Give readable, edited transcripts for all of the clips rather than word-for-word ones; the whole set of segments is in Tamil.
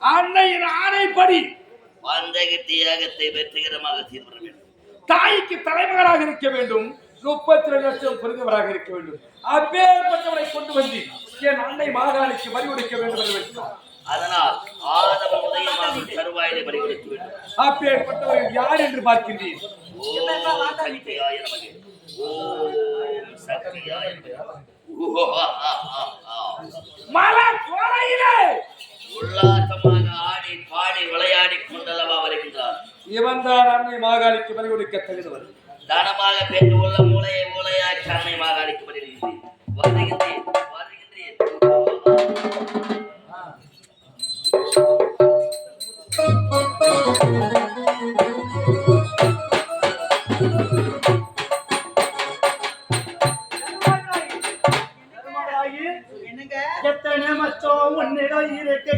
அன்னையின் ஆணைப்படி தியாகத்தை வெற்றிகரமாக தீர்ப்பட வேண்டும். தாய்க்கு தலைமகனாக இருக்க வேண்டும். 32 லட்சம் பெருந்தவராக இருக்க வேண்டும். அப்பேற்பட்டவரை கொண்டு வந்து என் அன்னை மாகாணிக்கு வரி கொடுக்க வேண்டும் என்று வைத்தார். அதனால் ஆதவ உதயமாக கருவாயிலை வரி கொடுக்க வேண்டும். அப்பேற்பட்டவர்கள் யார் என்று பார்க்கின்றீர்? மலர் கோலையிலே உல்லாசமாக ஆடி பாடி விளையாடி கொண்டல்லவா வருகின்றார். இவன் தான் அன்னை மாகாளிக்கு பலி கொடுக்க தகுந்தவர். தானமாக பெற்று உள்ள மூளையை மூளையாற்றி அன்னை மாகாளிக்கு வருகின்றேன். எத்தனை மச்சம் உன்னிடம் இருக்கு.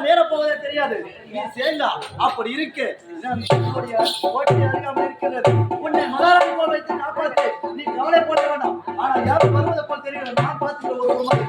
நேரம் போவதே தெரியாது. நீ சேர்ந்தா அப்படி இருக்கு. உன்னை மகாராணி போல் வைத்து காப்பாற்று. நீ கவலைப்பட வேண்டாம். ஆனா யாரும் வருவதை போல் தெரியல. நான் பார்த்துட்டு ஒரு மாதிரி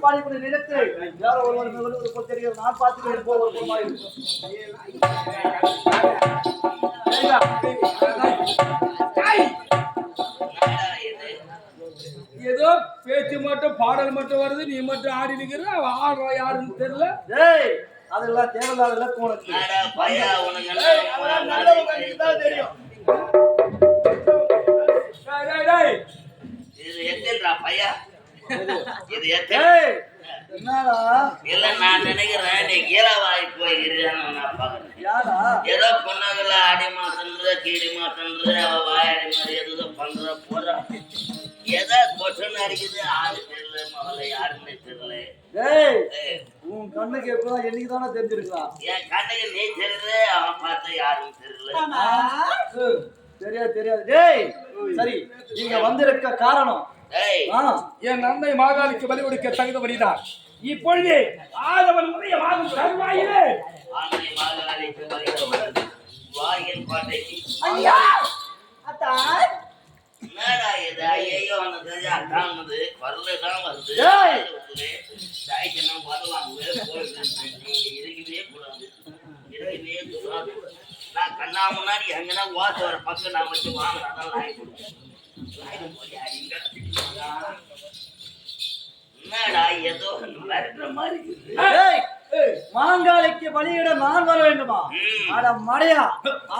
பாடிக்கூடிய நிலத்தில் வேற ஒருவர் வருவது போல் தெரிகிறது. நான் பார்த்துக்கிறேன் போ ஒரு புறமாய். ஏதோ பேச்சு மட்டும் பாடல் மட்டும் வருது, நீ மட்டும் ஆடி நிக்கிற, அவ ஆடுறா யாருன்னு தெரியல. டேய் அதெல்லாம் தேவையில்லாத இலக்கு உனக்கு. பையா உனக்கு தெரியும். இது எத்தா பையா இது எத்தனை டேய் என்னடா இல்ல நான் நினைக்கிறேன் நீ கீழவாய் போயிருக்கான்னு நான் பாக்குறேன். யாரா ஏதோ பொண்ணாங்கல்ல ஆடி மாசம்ன்ற கீடி மாசம்ன்ற அவ வாயாடி மாதிரி ஏதோ பண்ற போற ஏதோ கொட்டன்னு அடிக்குது. ஆளு தெரியல முதல்ல யாருன்னு தெரியல. டேய் உன் கண்ணுக்கு எப்பதான் என்னைக்கு தானே தெரிஞ்சிருக்கலாம். என் கண்ணுக்கு நீ தெரியல, அவன் பார்த்த யாருன்னு தெரியல. தெரியாது தெரியாது. டேய் சரி நீங்க வந்திருக்க காரணம் டேய் என் நன்மை மாகாளிக்கு பலி கொடுக்க தகுந்தபடிதான். இப்பொழுது ஆதவன் உடைய மாதம் தருவாயிலே ஆண்மை மாகாளிக்கு வருகிறது வாயின் கோட்டைக்கு. என்னடா இது ஐயோ உனக்கு அக்கானது வரலதான் வருது. சாய்க்கெல்லாம் வருவாங்க இருக்கவே கூடாது, இருக்கவே கூடாது. நான் கண்ணா முன்னாடி எங்கன்னா ஓசை வர பக்கம் நான் வச்சு வாங்கினாதான் லாய் கொடுப்பேன். என்னடா ஏதோ மிரட்டுற மாதிரி இருக்குது. டேய் மாங்காளிக்கு பலியிட நான் வர வேண்டுமா? அட மடையா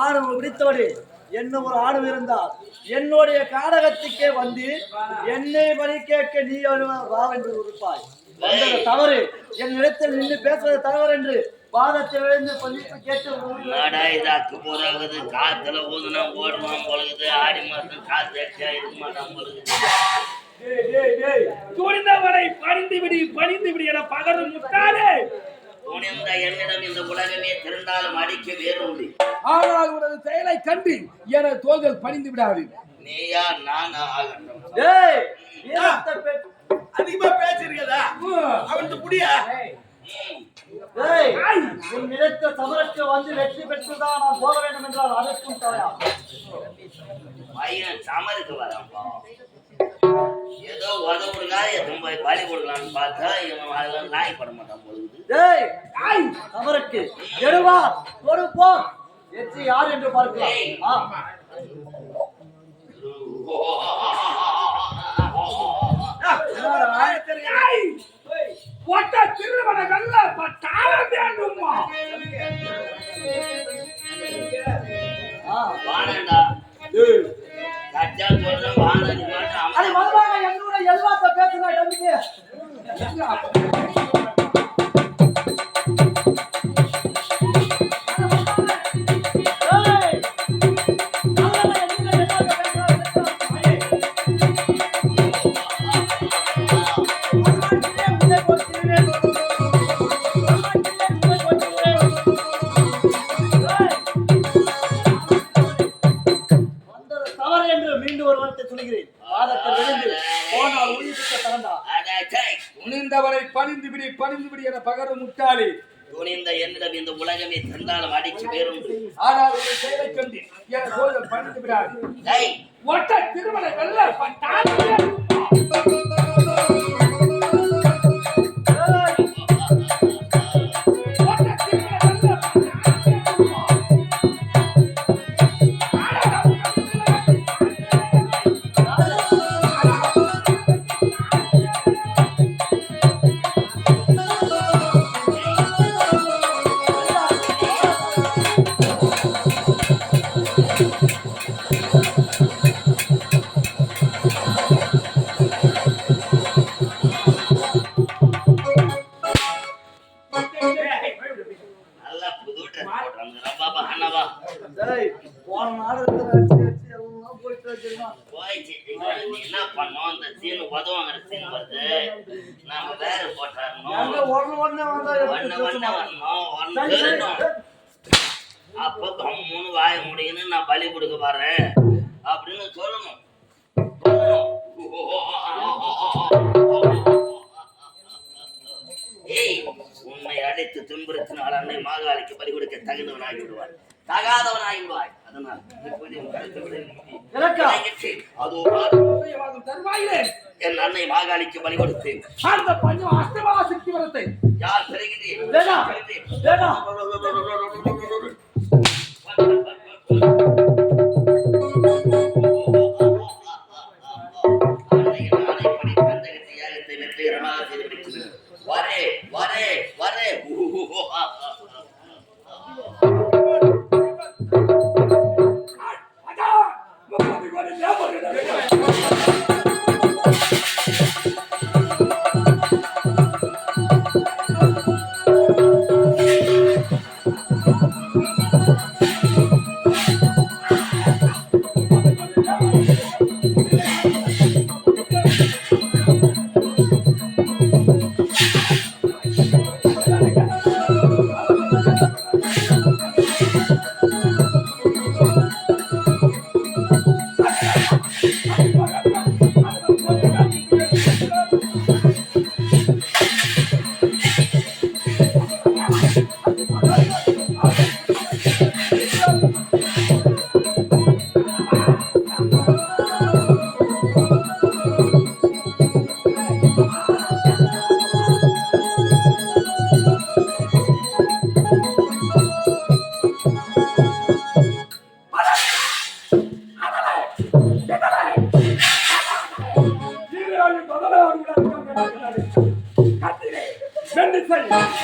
ஆடு பிடித்தோடு என்ன ஒரு ஆடு இருந்தால் என்னுடைய காடகத்துக்கே வந்து என்னை பலி கேட்க நீ வா என்று இருப்பாய். வந்தது தவறு, என் இடத்தில் நின்று பேசுவது தவறு என்று பாதத்தில் விழுந்து பள்ளிப்பு கேட்டு இதாக்கு போறாகுது. காத்துல ஊதுனா ஓடுவான் பொழுது, ஆடி மாசம் காத்து அடிச்சா இருக்க மாட்டான் பொழுது. துணிந்தவரை பணிந்து விடி என பகரும் முட்டாளே. துணிந்த என்னிடம் இந்த உலகமே திரண்டாலும் அடிக்க வேறு. ஆனால் உனது செயலை கண்டு என தோள்கள் பணிந்து விடாது. நீயா நானா ஆகட்டும். அதிகமா பேசிருக்கதா அவன் புடியா? உன் நிலத்த சமரத்து வந்து வெற்றி பெற்றுதான் நான் போக வேண்டும் என்றால் அதற்கும் தவையா? பையன் சமருக்கு வரான்பா. ஏதோ உதவுடுக்கா எதுவும் போய் பலி கொடுக்கலான்னு பார்த்தா இவன் அதெல்லாம் நாய் பட மாட்டான் பொழுது. சமருக்கு எடுவா ஒரு போ வெற்றி யார் என்று பார்க்கலாம். திருமண நல்ல பட்டாளம் வேண்டுமா? வானண்டா கச்சா சொல்ற வானதி மாட்டான். அது மதுவாக என்னோட எல்வாத்த பேசுறா தம்பிக்கு. துணிந்தவரை பணிந்து விடி என பகரும் முட்டாளி. துணிந்த என்னிடம் இந்த உலகமே தந்தாலும் அடிச்சு வேறுண்டு. ஆனால் ஒரு செயலை கண்டு என தோள்கள் பணிந்து விடாது. ஒட்ட திருமண நல்ல பட்டாளம் வேண்டுமா? என்ன பண்ணோம்? இந்த சீன் உதவாங்கிற சீன் வருது. நாம வேற போட்டாரணும். அப்ப கம்முன்னு வாய முடியுன்னு நான் பலி கொடுக்க பாறேன் அப்படின்னு சொல்லணும். உன்னை அழைத்து துன்புறுத்தினால் அன்னை மாகாளிக்கு பலி கொடுக்க தகுந்தவனாகி விடுவாய், தகாதவனாகி விடுவாய். அதனால் அதோ தருவாயிலே என் அன்னை மாகாளிக்கு பலி கொடுத்தேன். அந்த பஞ்சம் அஷ்டமா சக்தி வரத்தை யார் பெறுகிறேன்? வரே வரே வரே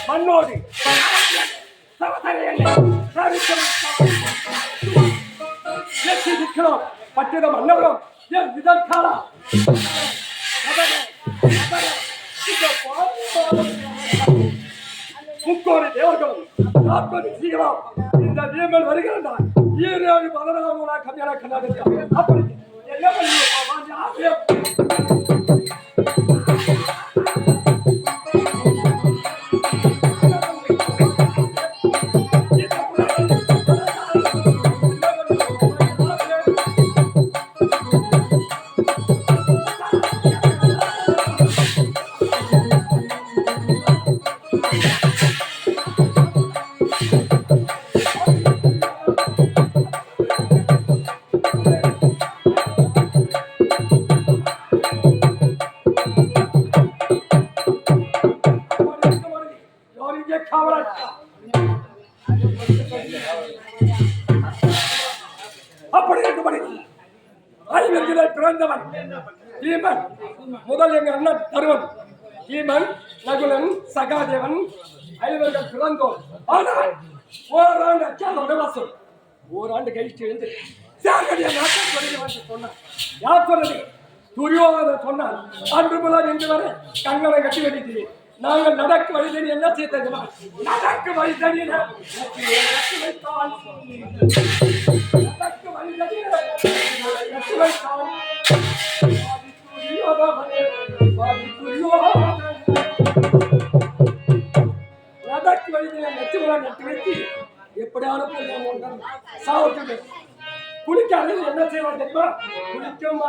மண்ணோடு பட்டிடம் அன்னவரம் என் விதற்காலா முக்கோடி தேவர்களும் 40 சீக்கிரம் இந்த வீமல் வருகிறான். 17 கல்யாண கண்ணாடி அப்படி என்ன அப்படி இருக்கும்படி ஐவர்களை பிறந்தவன் ஈமன். முதல் எங்க அண்ணன் தருவன் ஈமன், நகுலன், சகாதேவன் ஐவர்கள் பிறந்தோம். ஆனால் ஓராண்டு அச்சாத வனவாசம், ஓராண்டு கழிச்சு எழுந்து சேகரிய நாட்டை சொன்னான். யார் சொன்னது? துரியோதனன் சொன்னான். அன்று முதல் இன்று வரை கங்கனை கட்டி வெடித்து நாங்கள் நடக்கு வழிதறி என்ன செய்தது? நடக்கு வழிதறி நடக்கு வழிதறி நட்டு வைத்து எப்படியான சாவத்து குளிக்காது என்ன செய்வான் தெரியுமா? குளிக்கும்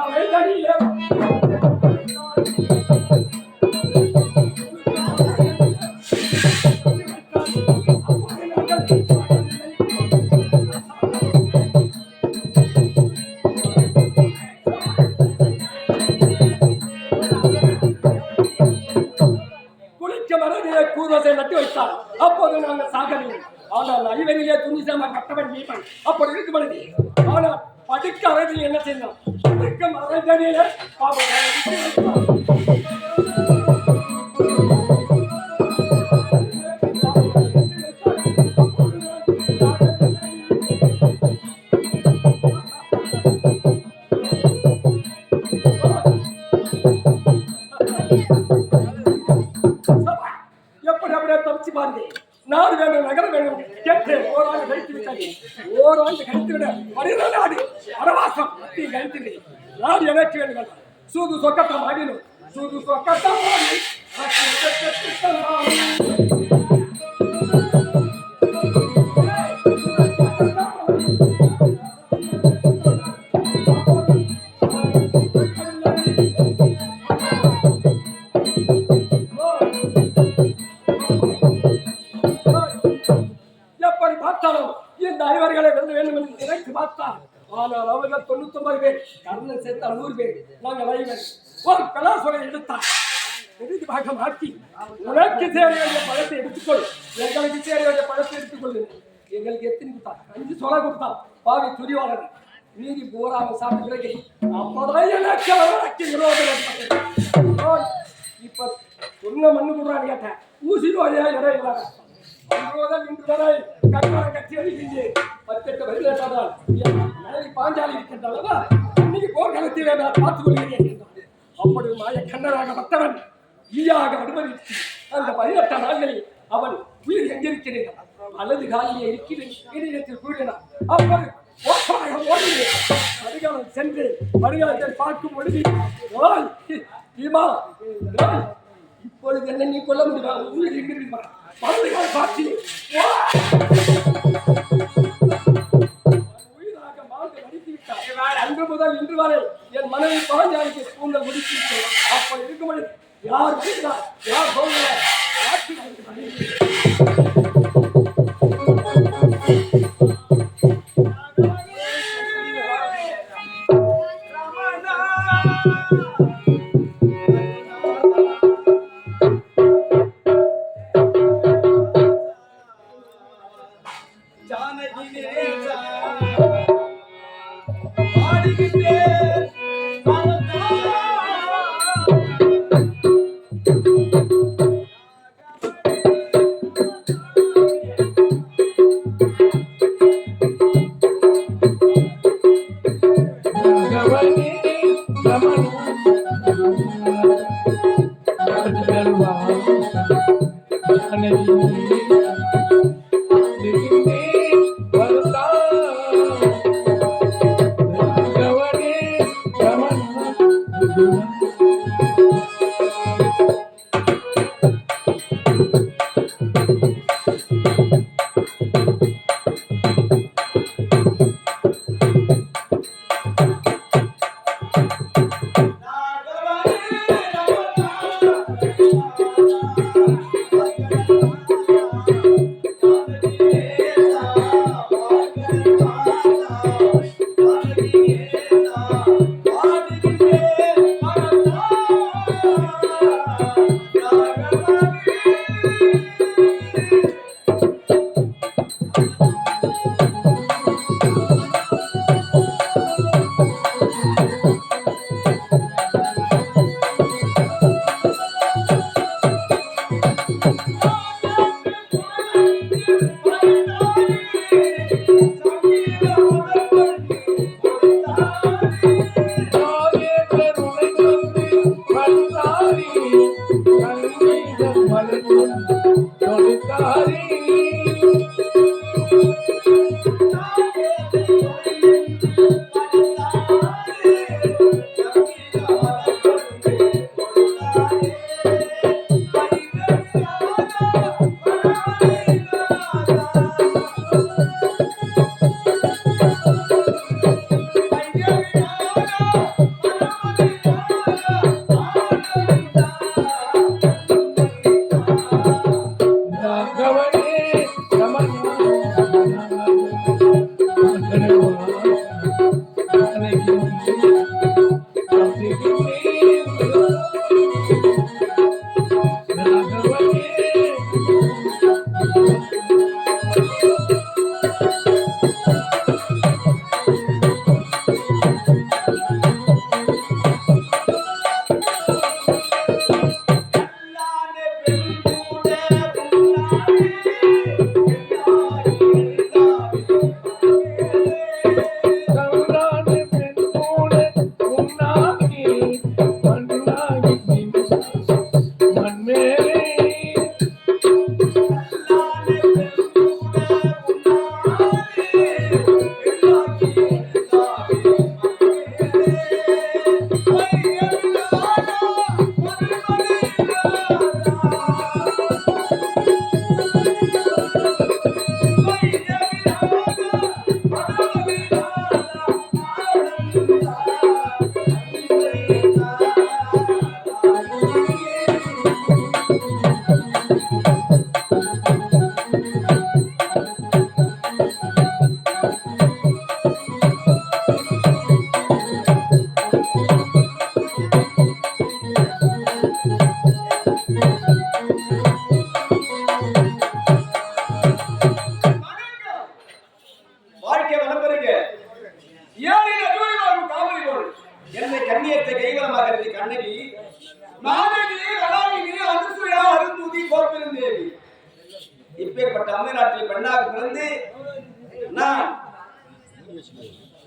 வழிதறியில கூர்வசை நட்டு வைத்தார். அப்போது நாங்கள் சாகவில்லை. ஆனால் ஐவரிலே துணிசாம கட்டவன் நீப்பன். அப்படி இருக்கும் பொழுது ஆனால் படுக்க அறையில் என்ன செய்யலாம்? படுக்கும் அறையில நாடு வேண்டும், நகரம் வேண்டும் கேட்டேன். ஓராண்டு கழித்து விட்டது. ஓராண்டு கழித்து விட 12 நாடு அரவாசம் கழித்து நாடு எனக்கு வேண்டும். சூது சொக்கத்தான் ஆடினோம். சூது சொக்கத்தான் ஆடி எப்படி பார்த்தாலும் இந்த ஐவர்களை வெல்ல வேண்டும் என்று நினைத்து பார்த்தார். ஆனால் அவர்கள் 99 பேர், கர்ணன் சேர்த்து 100 பேர். நாங்கள் 5 பேர். ஒரு கலாசுரை எடுத்தார். எதிர்பார்க்க மாட்டி உனக்கு சேர வேண்டிய பழத்தை எடுத்துக்கொள், எங்களுக்கு சேர வேண்டிய பழத்தை எடுத்துக்கொள்ளு. எங்களுக்கு எத்தனை கொடுத்தான்? 5 சொலை கொடுத்தான். பாவி துரிவாளன் மீதி போராம சாப்பிட்டு பிறகு அப்பதான் எனக்கு அவனுக்கு விரோதம் ஏற்பட்டது. இப்ப சொன்ன மண்ணு கொடுறான்னு கேட்டேன். ஊசி நோயா இடம் இல்லாத அன்றோதான் இன்று வரை கட்டார கட்சி அடிக்கின்றேன். 18 வயதில் கேட்டால் மனைவி பாஞ்சாலி இருக்கின்றனவா அன்னைக்கு போர்க்களத்தில் நான் பார்த்துக் கொள்கிறேன் என்றார். அப்படி மாய கண்ணராகப்பட்டவன் ஈயாக அனுமதித்து அந்த 18 நாட்களில் அவன் உயிர் எங்கிருக்கிறேன் அல்லது காலிலே இருக்கிறேன் இடையிடத்தில் கூறினான். அப்போது ஓட்டமாக ஓடினேன். மறுகாலம் சென்று மறுகாலத்தை பார்க்கும் பொழுது ஈமா இப்பொழுது என்ன நீ கொல்ல முடியாது, உயிர் எங்கிருக்கிறான் மறுகால் பார்த்து உயிராக மாண்டு நடித்து விட்டார். அன்று முதல் இன்று வரை என் மனைவி பாஞ்சாலிக்கு கூந்தல் முடித்து அப்ப இருக்கும்படி யார் வீட்டார் யார் போகிறார் Thank you.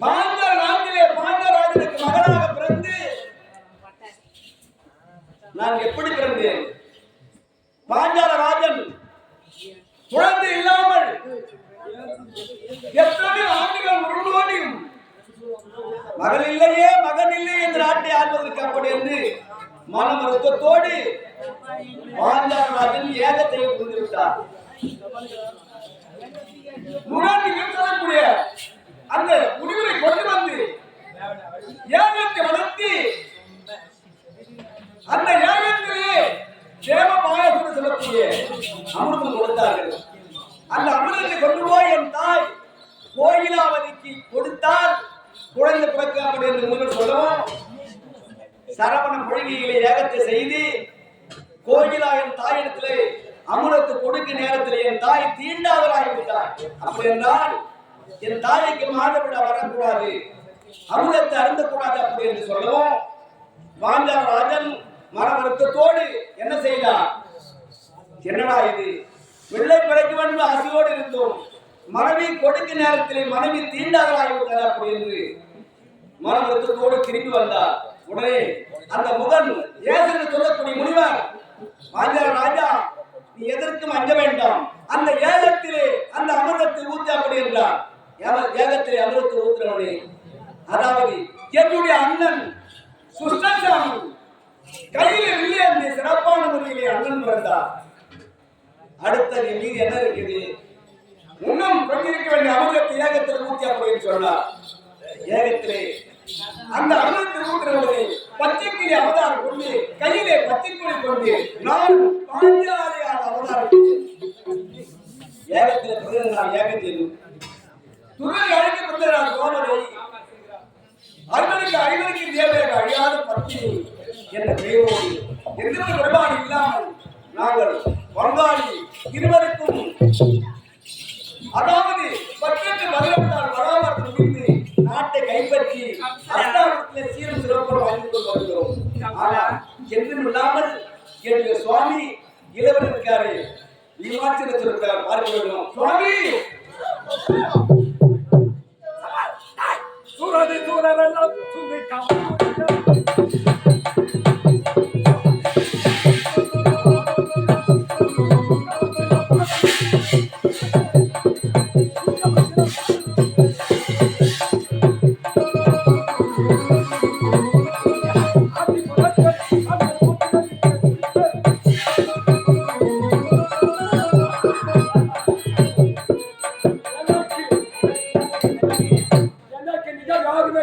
பாஞ்ச நாட்டிலே பாஞ்சராஜனுக்கு மகனாக பிறந்து நான் எப்படி பிறந்தேன்? பாஞ்சாலராஜன் குழந்தை இல்லாமல் எத்தனை ஆண்டுகள் உருண்டோடியும் மகள் இல்லையே மகன் இல்லை என்று ஆட்டை ஆள்வதற்கு அப்படி என்று மன வருத்தத்தோடு பாஞ்சாலராஜன் ஏகத்தை புரிந்து விட்டார். சொல்லக்கூடிய அந்த முடிவுரை கொண்டு வந்து ஏகத்தை வளர்த்தி அந்த ஏகத்திலே தேவ பாயசம் சொல்லக்கூடிய அமிர்தம் கொடுத்தார்கள். அந்த அமிர்தத்தை கொண்டு போய் என் தாய் கோயிலாவதிக்கு கொடுத்தால் குழந்தை பிறக்காமல் என்று முதல் சொல்லவும் சரவண பொழிகையிலே ஏகத்தை செய்து கோயிலா என் தாயிடத்திலே அமிர்தத்தை கொடுக்க நேரத்தில் என் தாய் தீண்டாதவராகிவிட்டார். அப்படி என்றால் என் தாய்க்கு மாதவிட வரக்கூடாது, அமிர்தத்தை அருந்தக்கூடாது அப்படி என்று சொல்லவும் பாஞ்சாலராஜன் மன வருத்தத்தோடு என்ன செய்தார்? என்னடா இது, பிள்ளை பிறக்க வேண்டும் ஆசையோடு இருந்தோம், மனைவி கொடுக்க நேரத்திலே மனைவி தீண்டாதவராகிவிட்டார் அப்படி என்று மன வருத்தத்தோடு திரும்பி வந்தார். உடனே அந்த முகன் ஏசன் சொல்லக்கூடிய முனிவர், பாஞ்சாலராஜா நீ எதற்கும் அஞ்ச வேண்டாம், அந்த ஏகத்திலே அந்த அமிர்தத்தை ஊற்றி அப்படி என்றார். ஏகத்திலே அமிர்தத்தை ஊற்றுறவனே, அதாவது என்னுடைய அண்ணன் சுஷ்டசாமி கையில இல்லை அந்த சிறப்பான முறையிலே அண்ணன் பிறந்தார். அடுத்தது மீது என்ன இருக்குது? இன்னும் கொண்டிருக்க வேண்டிய அமிர்தத்தை ஏகத்தில் ஊற்றி அப்படின்னு சொன்னார். ஏகத்திலே அந்த அமிர்தத்தை ஊற்றுறவனை பச்சைக்கிளி அவதாரம் கொண்டு கையிலே பச்சைக்குழி கொண்டு நான் பாஞ்சாலியான அவதாரம் ஏகத்தில் பிறந்தார். ஏகத்தில் துறை அழைக்கப்பட்டார். கோமரை ஐவருக்கு தேவையாக அழியாத பத்தினி என்ற பெயரோடு எந்த குறைபாடு இல்லாமல் நாங்கள் பங்காளி இருவருக்கும், அதாவது 18 வருடத்தால் வராமல் முடிந்து நாட்டை கைப்பற்றி அஸ்தானத்தில் சீரும் சிறப்பும் வாழ்ந்து கொண்டு வருகிறோம். ஆனால் என்றும் இல்லாமல் என்னுடைய சுவாமி இளவர் இருக்காரு, இமாச்சலத்தில் இருக்கார், பார்க்க வேண்டும். சுவாமி சூரதி சூரரெல்லாம் சுமிக்காமல்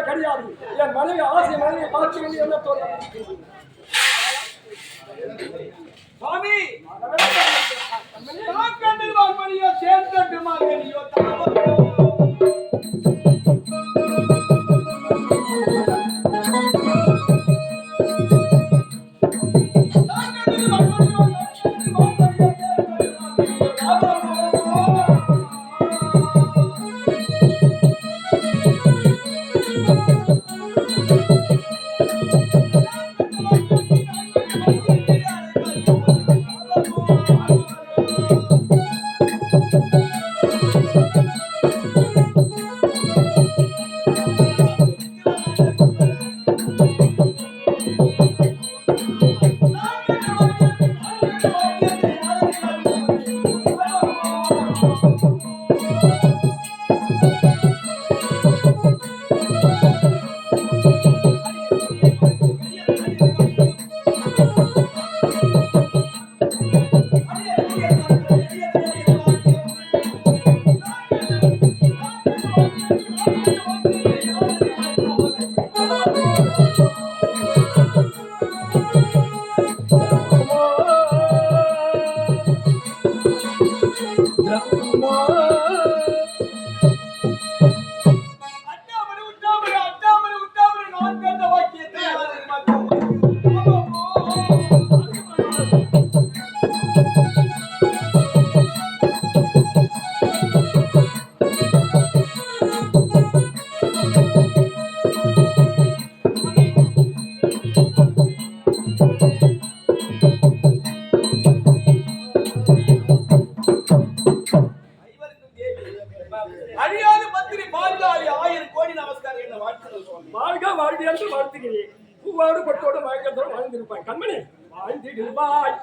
கிடையாது. என் மனைவி ஆசை மனைவி பார்த்து வேண்டிய என்ன தோணும்? சுவாமி தாக்கண்டு வாங்கனியோ சேர்ந்து மாங்கனியோ தாவோ என்று வாழ்த்துகிறேன். பூவோடு கொட்டோடு மயக்கத்தோடு வாழ்ந்திருப்பாய். கண்மணி வாழ்ந்திடுவாய்.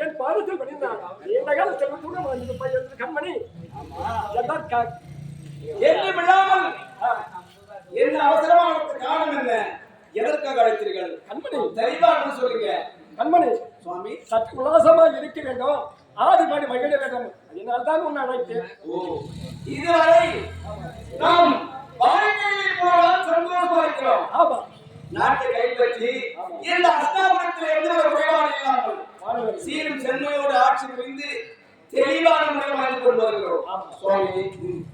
என் பாதத்தில் பணிந்தார். நீண்ட கால செல்வத்துடன் வாழ்ந்திருப்பாய் என்று கண்மணி எதற்காக என்ன விழாமல் என்ன அவசரமான காரணம் என்ன? எதற்காக அழைத்தீர்கள்? கண்மணி தெளிவாக சொல்லுங்க. கண்மணி சுவாமி, சற்று உல்லாசமாக இருக்க வேண்டும், ஆடி பாடி மகிழ வேண்டும். அதனால் தான் உன்னை அழைத்தேன். இதுவரை நாம் வாழ்க்கையில் போனால் சந்தோஷமா இருக்கிறோம். ஆமா, நாட்டை கைப்பற்றி இந்த அஸ்தாபனத்தில் எந்த ஒரு குறைபாடு இல்லாமல் சீரும் சென்மையோடு ஆட்சி புரிந்து தெளிவான முறை வாழ்ந்து கொண்டு வருகிறோம். சுவாமி,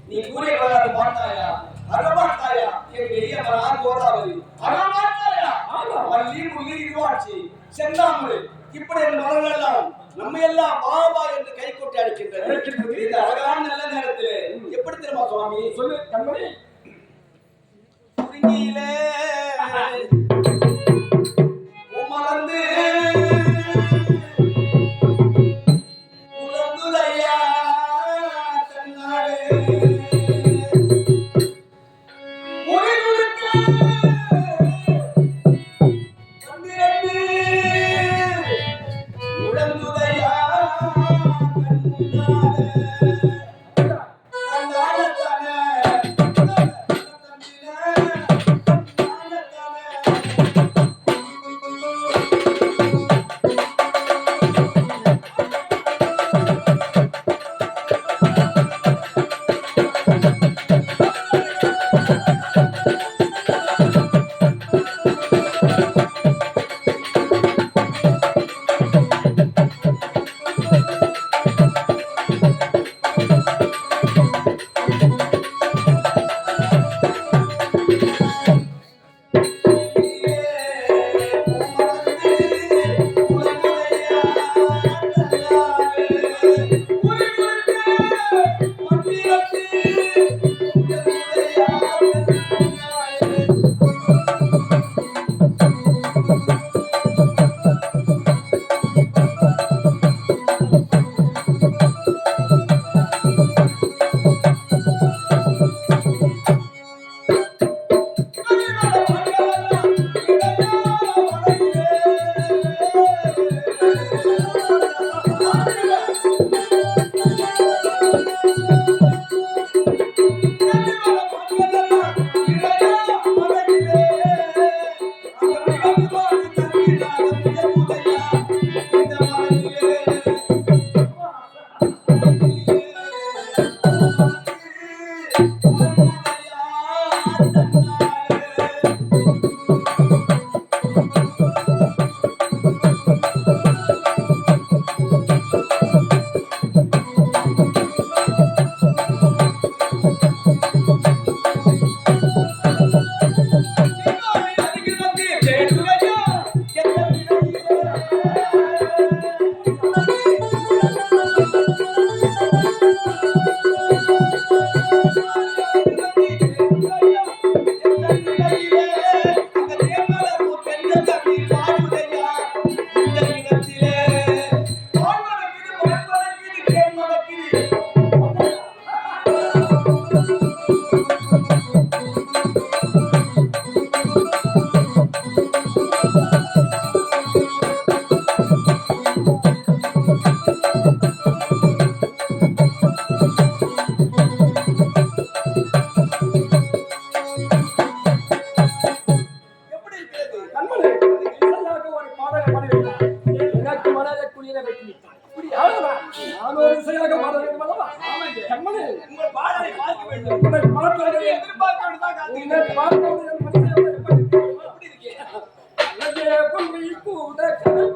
நீ கூறிய வராது பார்த்தாயா, அறமாட்டாயா, என் எளியவரா கோதாவரி அறமாட்டாயா, வள்ளி முள்ளி இருவாட்சி செந்தாமரை இப்படி என் மலர்கள் எல்லாம் நம்ம எல்லாம் வாவா என்று கை கொட்டி அடிக்கின்றன. இந்த அழகான நல்ல நேரத்தில் எப்படி தெரியுமா சுவாமி? சொல்லு கண்மணி. குறிஞ்சியிலே உமர்ந்து உலகுதையா தன்னாலே உயிருக்கு வந்திரண்டு உலகுதையா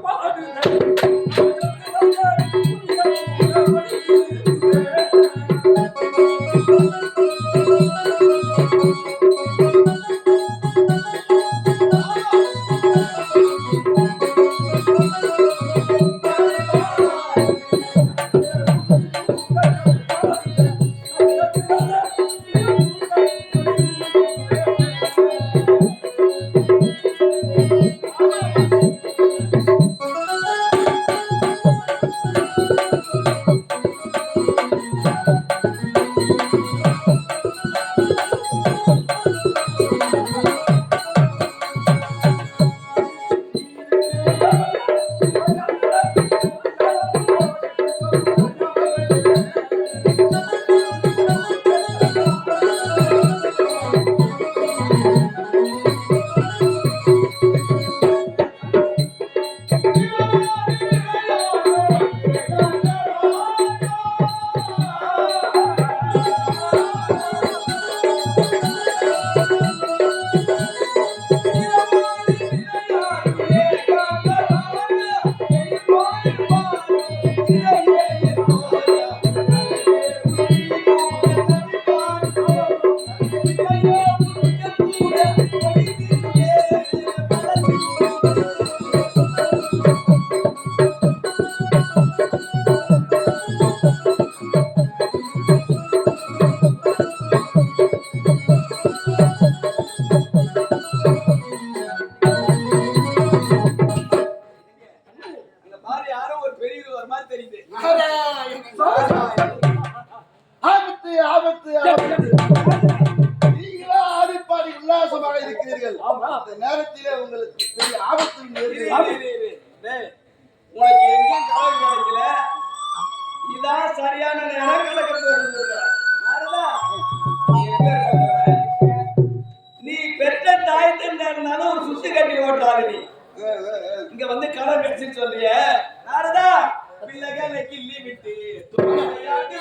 பாடு சரியான நேரம் கணக்கு நாரதா நீ பெற்ற தாய் தந்தை இருந்தாலும் ஒரு சுத்து கட்டி ஓட்டாரு நீ இங்க வந்து கடன் கட்சின்னு சொல்றிய நாரதா பிள்ளைகளை கிள்ளி விட்டு துணையாட்டு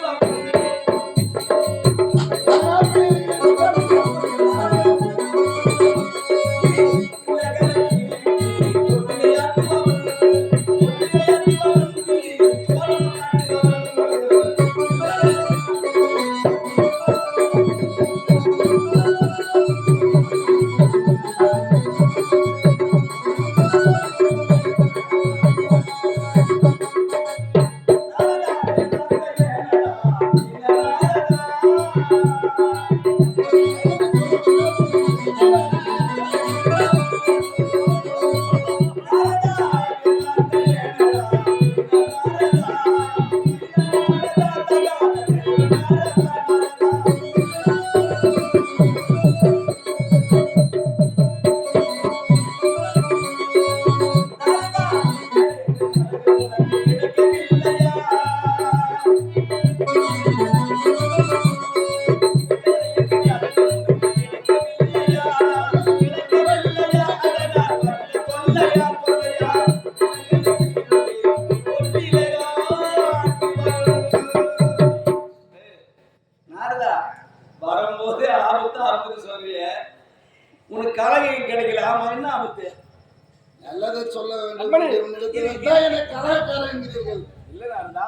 வரும்போது ஆபத்து ஆபத்துன்னு சொல்றிய உனக்கு கலகை கிடைக்கல ஆமா என்ன ஆபத்து நல்லதை சொல்ல வேண்டும் எனக்கு கலாச்சாரங்கிறீர்கள் இல்லடா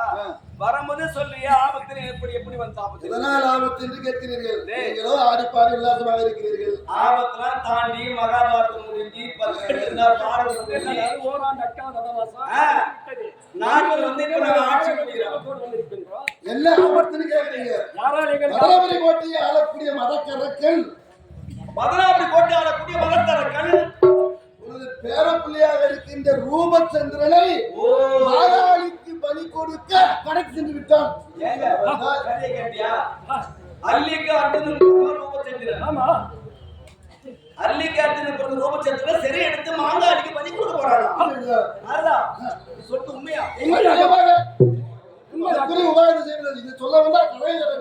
வரும்போது சொல்றிய ஆபத்து எப்படி எப்படி வந்து ஆபத்து இதனால் ஆபத்து என்று கேட்கிறீர்கள் நீங்களோ ஆடிப்பாடி உல்லாசமாக இருக்கிறீர்கள் ஆபத்துலாம் தாண்டி மகாபாரதம் முடிஞ்சு 18 நாள் பாரதம் முடிஞ்சு ஓராண்டு அக்காத வனவாசம் நாங்கள் வந்து இப்ப நாங்க ஆட்சி பண்ணிக்கிறோம் என்ன ஆபத்துன்னு கேட்கிறீங்க யாரால் எங்கள் மதுராபுரி கோட்டையை ஆளக்கூடிய மதக்கரக்கன் மதுராபுரி கோட்டை ஆளக்கூடிய மதத்தரக்கன் உனது பேரப்பிள்ளையாக இருக்கின்ற ரூபச்சந்திரனை மாயாளிக்கு பலி கொடுக்க கணக்கு சென்று விட்டான். ஏங்க கதையை கேட்டியா அல்லிக்கு அர்த்தம் ரூபச்சந்திரன் ஆமா அல்லிக்கு அர்த்தம் ரூபச்சந்திரன் சரி எடுத்து மாங்காளிக்கு பலி கொடுக்க போறானா நாரதா சொல்லிட்டு உண்மையா உண்மையாக உபாயம் செய்வது இது சொல்ல வந்தா கலைஞர்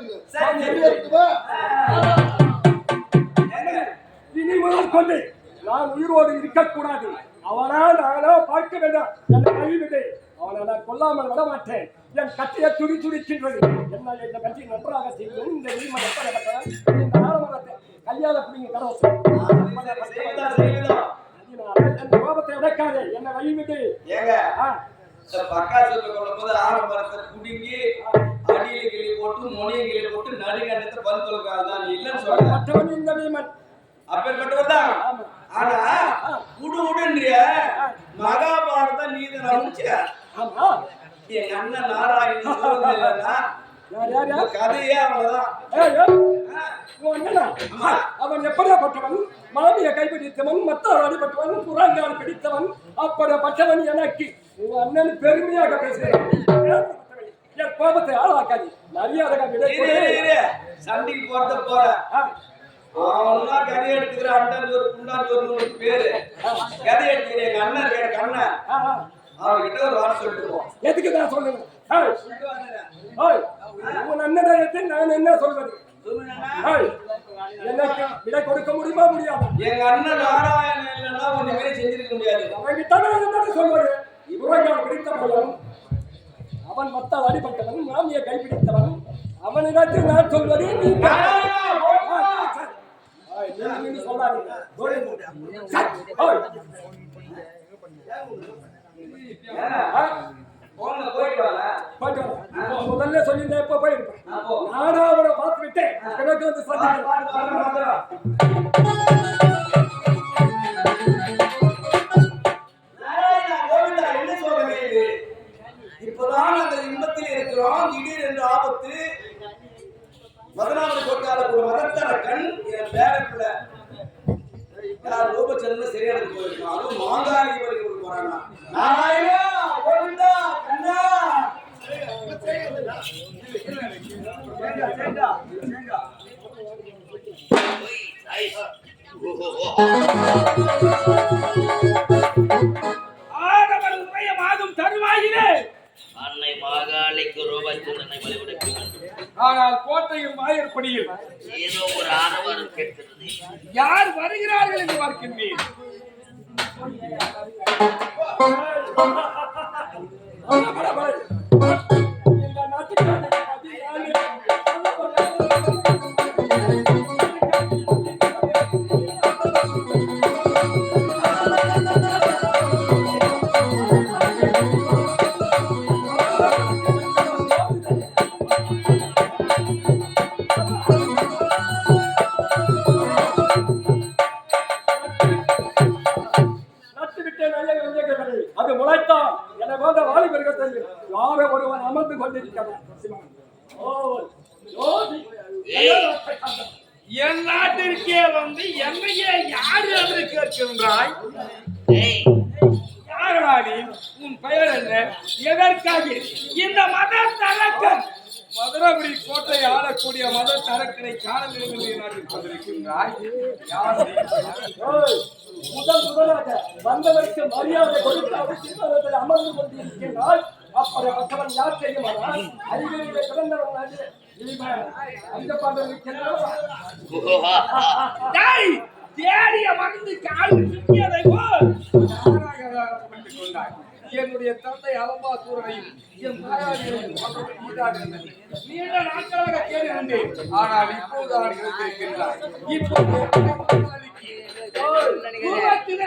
இனி முதல் கொண்டு நான் உயிரோடு இருக்கக்கூடாது. அவனா நானோ பார்க்க வேண்டாம். என்னை கைவிடு. அவனை நான் கொல்லாமல் விட மாட்டேன். என் கட்டையை துடி துடிக்கின்றது. என்ன இந்த கட்சி நன்றாக செய்யும். இந்த நீமன் எப்படப்பட்டவன் இந்த ஆரம்பத்தை கல்யாண பிடிங்க கரவசம் என் கோபத்தை அடக்காதே. என்னை கைவிடு. ஏங்க பக்கா சொல்ல கொள்ளும்போது ஆரம்பத்தை குடிங்கி அடியில கிளி போட்டு மொழியை கிளி போட்டு நடுக்கண்டத்தை பல் தொழுக்காதான் இல்லைன்னு சொல்றேன். மற்றவன் இந்த வீமன் அப்பேற்பட்டவர் தான். ஆனா உடுன்றிய மகாபாரதம் நீதி முடிச்ச ஆமா எங்க அண்ணன் நாராயணன் கதையே அவ்வளவுதான். அவன் எப்படியாப்பட்டவன்? மாமியை கைப்பிடித்தவன், மத்தால் அடிபட்டவன், புறாங்கால் பிடித்தவன். அப்படிப்பட்டவன் எனக்கு உங்க அண்ணன் பெருமையாக பேசுகிறேன். என் கோபத்தை ஆளாக்காது. மரியாதை சண்டைக்கு போறத போற அவன்லாம் கதை எடுத்துக்கிற அண்ணன் ஒரு குண்டாஞ்சோர்னு ஒரு பேரு கதை எடுத்துக்கிற எங்க அண்ணன் இருக்க கண்ணன் அவன்கிட்ட ஒரு வார்த்தை சொல்லிட்டு எதுக்கு தான் சொல்லுங்க? உன் அண்ணன் நான் என்ன சொல்வது? எனக்கு விடை கொடுக்க முடியுமா முடியாது? எங்க அண்ணன் நாராயணன் இல்லைன்னா ஒண்ணு மாரி செஞ்சிருக்க முடியாது. அவன்கிட்ட சொல்வது புறாங்கால் பிடித்தவன், அவன் மத்தால் அடிபட்டவன், மாமியை கைப்பிடித்தவன். அவனிடத்தில் நான் சொல்வது முதல்ல சொல்லியிருந்தேன். எப்ப போயிருப்பேன் நானும் அவரை பார்த்து விட்டேன். எனக்கு வந்து இப்பதான் அந்த இன்பத்தில் இருக்கிறோம். திடீர் என்ற ஆபத்து மதுராபுரி கோட்டையால ஒரு மதத்தரக்கன் என் பேரப்புல ரூபச்சந்திரன் சரியான போயிருக்கான். அதுவும் மாங்காளி வரைக்கும் போறாங்க. நாராயணா கோவிந்தா கண்ணா ஆதவன் உதயமாகும் தருவாயிலே அன்னை மாகாளிக்கு ரூபச்சந்திரனை விடுக்கும் என்று ஆனால் கோட்டையும் வாயிற்படியில் ஏதோ ஒரு ஆரவாரம் கேட்கிறது. யார் வருகிறார்கள் என்று பார்க்கின்றேன். இந்த நாட்டுக்காரர்கள் அது முளைத்தான் என போன்ற வாலிபர்கள் யாரோ ஒருவன் அமர்ந்து கொண்டிருக்கிறான். என் நாட்டிற்கே வந்து என்னையே யாரு என்று கேட்கின்றாய்? ஏய், யாராடி உன் பெயர் என்ன? எதற்காக இந்த மத தரக்கன் மதுரபுரி கோட்டையை ஆளக்கூடிய மத தரக்கனை காண வேண்டும் என்று நாட்டில் கொண்டிருக்கின்றாய்? யார் நீ? முதலாக வந்தவருக்கு மரியாதை கொடுத்து அவர் அமர்ந்து கொண்டிருக்கின்றால் அப்படிப்பட்டவன் யார் செய்யுமானால் அறிவியலை பிறந்தவன் அந்த தேடிய மருந்து காலில் சுற்றியதை போல் என்னுடைய தந்தை அலம்பாசூரனையும் என் தாயாரையும் நீண்ட நாட்களாக தேடி வந்தேன். ஆனால் இப்போது இருக்கின்றார். இப்போது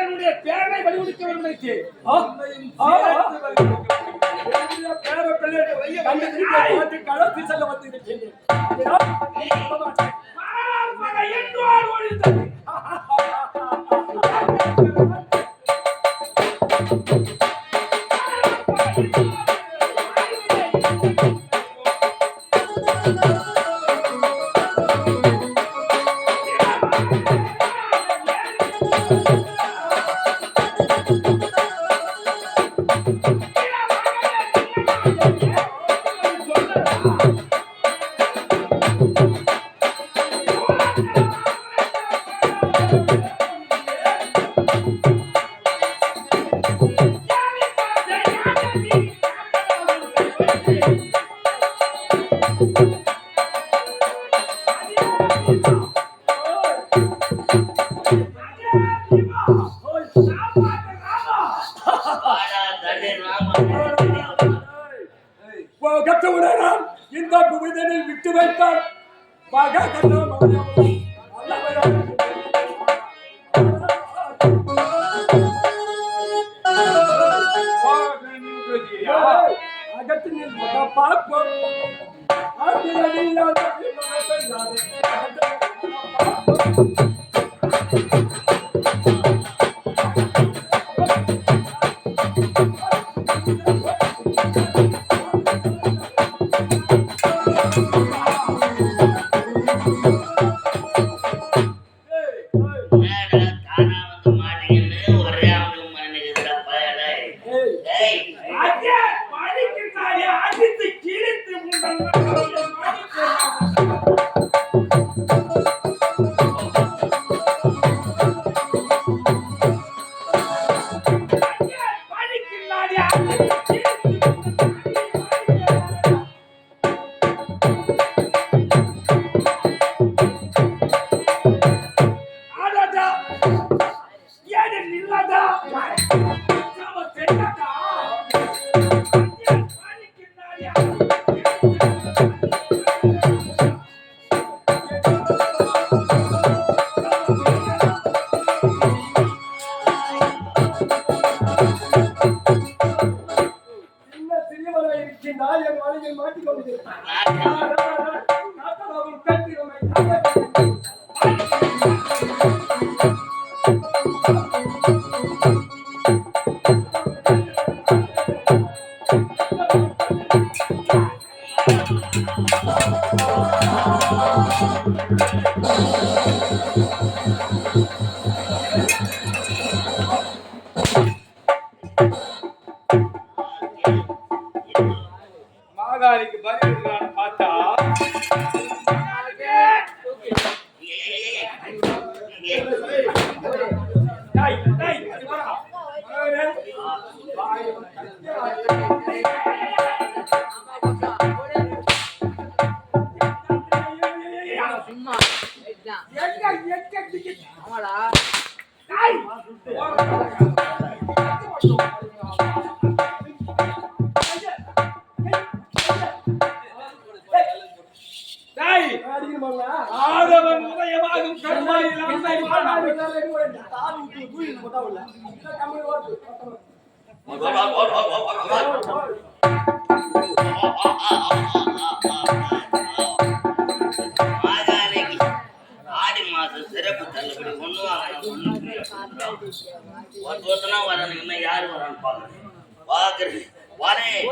என்னுடைய பேரை வலியுறுத்த வேண்டும். பேர பிள்ளை கலத்தி செல்ல வந்திருக்கின்றேன். இந்த புவிதனில் விட்டு வைத்தால் அகத்தினில் பார்ப்போம். மாகாளிக்கு பதில் பார்த்தா டேய், ஆதவன் உதயமாகும் கருமாயில் அம்மை மாநாடு. மாகாளிக்கு ஆடி மாசம் சிறப்பு தள்ளுபடி கொண்டு ஒருத்தனா வரணும் இன்னும் யாரு வரான்னு பாக்குறேன் வரேன்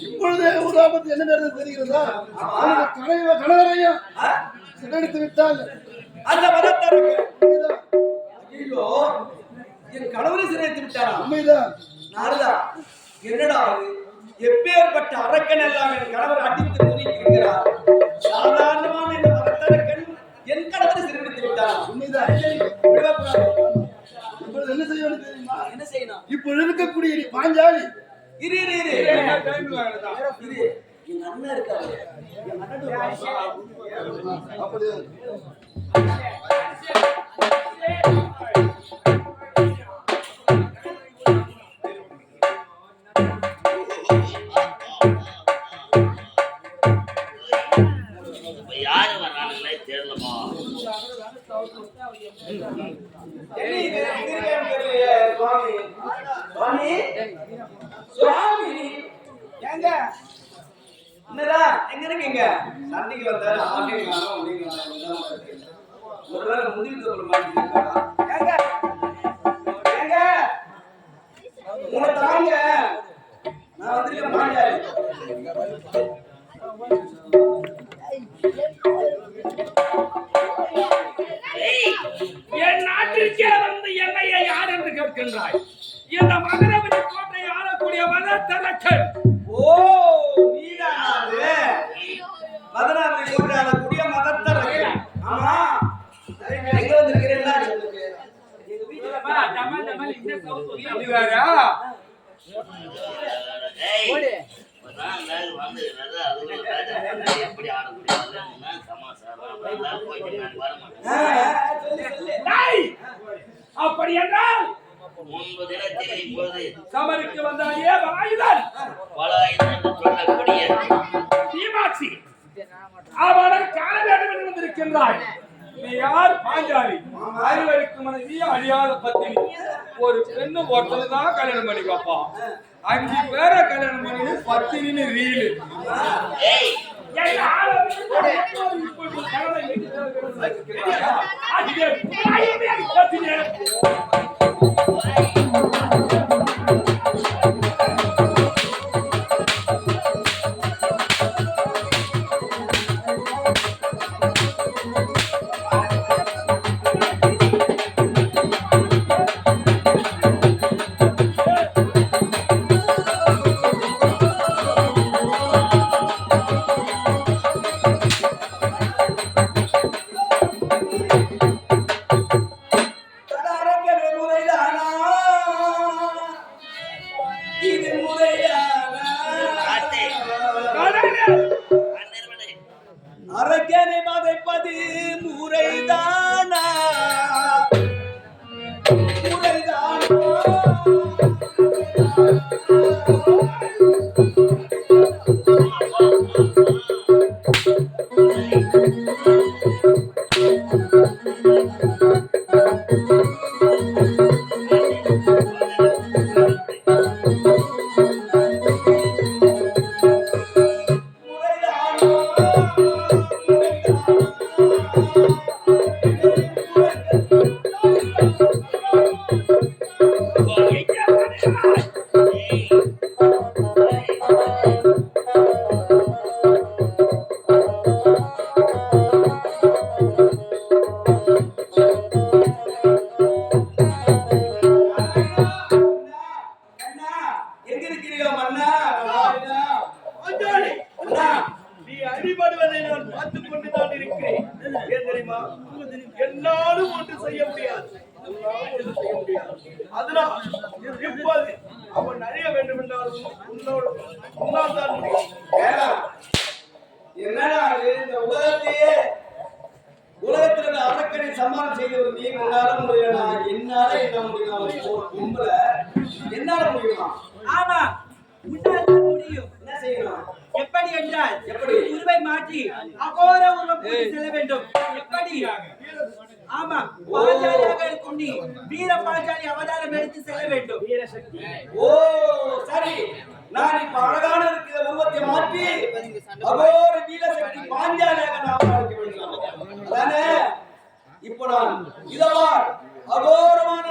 இப்பொழுது உதாபத்து என்ன நடந்தது தெரிகிறதா? கணவரையும் சிறடித்து விட்டால் அந்த மதத்தருக்கு ஐயோ என் கணவரை சிறைத்து விட்டாரா? உண்மைதான். நாரதா என்னடா அது? எப்பேற்பட்ட அரக்கன் எல்லாம் என் கணவர் அடித்து இருக்கிறார். சாதாரணமான இந்த மதத்தரக்கன் என் கணவரை சிறைத்து விட்டாரா? உண்மைதான். இப்பொழுது என்ன செய்ய வேண்டும் தெரியுமா? என்ன செய்யணும்? இப்பொழுது இருக்கக்கூடிய நீ பாஞ்சாலி இரு என் அண்ணன் இருக்காரு. என் அண்ணன் அப்படி இப்ப யாரு வர்றாங்களே தெரியலமா சுவாமி ஏங்க என்னடா எங்க இருக்கீங்க? சண்டைக்கு வந்தாரு ஒருவேளை முடிவு சொல்ல மாட்டேங்கிறீங்களா? ஏங்க ஏங்க உங்களை தாங்க நான் வந்திருக்க மாட்டாரு. என் நாட்டிற்கே வந்து என்னையை யார் என்று கேட்கின்றாய்? இந்த மகரவதி கோட்டை ஆளக்கூடிய மதத்தரக்கன். ஓ நீதான் அது மதனாவை கொண்டாடக்கூடிய மதத்தரகன். ஆமா எங்க வந்திருக்கிறீங்களா? நீ வேறா? எப்படி ஆடக்கூடிய சமாசாரம் போயிட்டு நான் வரமாட்டேன். டேய், அப்படி என்றால் முன்பு தினத்தில் இப்பொழுது சமருக்கு வந்தாயே வாயுதன் பலாயுதம் என்று சொல்லக்கூடிய தீமாட்சி அவனை காண வேண்டும் என்று வந்திருக்கின்றாய். நீ யார்? பாஞ்சாலி. ஐவருக்கு மனைவி, அழியாத பத்தினி. ஒரு பெண்ணு ஒருத்தர் தான் கல்யாணம் பண்ணி பாப்பா. 5 பேரை கல்யாணம் பண்ணி பத்தினின்னு ரீலு. ஏய் என் ஆளு இப்பொழுது கணவனை வீட்டுக்கு அதுவே பத்தினி. அரக்கன் முறைதானா பார்த்துக் கொண்டுதான் இருக்கிறேன். ஏன் தெரியுமா? என்னாலும் ஒன்று செய்ய முடியாது. உன்னாலும் ஒன்று செய்ய முடியாது. அதனால் இப்போது அவன் அறிய வேண்டும் என்றாலும் உன்னால் தான் முடியும். என்னடா இது? இந்த உலகத்துல அரக்கனை சம்மானம் செய்தவர் நீ உன்னால முடியலா? என்னால என்ன முடியும்? கும்பல என்னால முடியுமா? ஆமா, உன்னால் தான் முடியும். என்ன செய்யணும்? எப்படி என்றால், எப்படி? உருவை மாற்றி அகோர உருவம் கொண்டு செல்ல வேண்டும். எப்படி? ஆமா, பாஞ்சாலியாக இருக்கும் நீ வீர பாஞ்சாலி அவதாரம் எடுத்து செல்ல வேண்டும். ஓ சரி, நான் இப்ப அழகான இருக்கிற உருவத்தை மாற்றி அகோர வீரசக்தி பாஞ்சாலியாக நான் இருக்க வேண்டும். அதானே? இப்போ நான் இதவார் அகோரமான